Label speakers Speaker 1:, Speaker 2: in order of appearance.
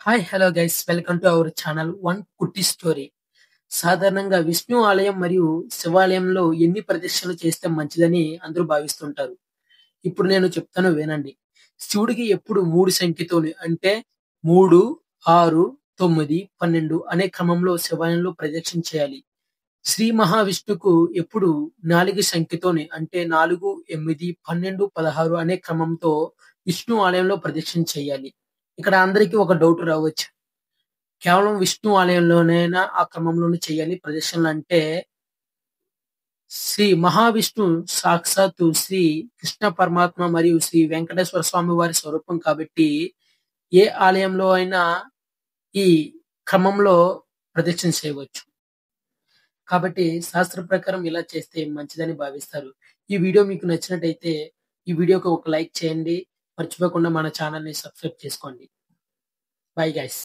Speaker 1: Hi! Hello guys! Welcome to our channel one కుట్టి story. సాధారణంగా విష్ణు ఆలయం మరియు శివాలయంలో ఎన్ని ప్రదక్షిణలు చేస్తే మంచిదని అందరూ భావిస్తుంటారు. ఇప్పుడు నేను చెప్తాను వినండి. శివుడికి ఎప్పుడు 3 సంఖ్యతోని అంటే 3, 6, 9, 12 అనే క్రమంలో శివాలయంలో ప్రదక్షిణ చేయాలి. శ్రీ మహావిష్ణువుకు ఎప్పుడు 4 సంఖ్యతోని అంటే 4, 8, 12, 16 అనే క్రమంతో విష్ణు ఆలయంలో ప్రదక్షిణ చేయాలి. ఇక్కడ అందరికి ఒక డౌట్ రావచ్చు. కేవలం విష్ణు ఆలయంలోనైనా ఆ క్రమంలోనే చేయాలి ప్రదక్షిణలంటే, శ్రీ మహావిష్ణు సాక్షాత్తు శ్రీ కృష్ణ పరమాత్మ మరియు శ్రీ వెంకటేశ్వర స్వామి వారి స్వరూపం కాబట్టి, ఏ ఆలయంలో అయినా ఈ క్రమంలో ప్రదక్షిణ చేయవచ్చు. కాబట్టి శాస్త్ర ప్రకారం ఇలా చేస్తే మంచిదని భావిస్తారు. ఈ వీడియో మీకు నచ్చినట్టయితే, ఈ వీడియోకి ఒక లైక్ చేయండి. మర్చిపోకుండా మన ఛానెల్‌ని సబ్స్క్రైబ్ చేసుకోండి. Bye guys.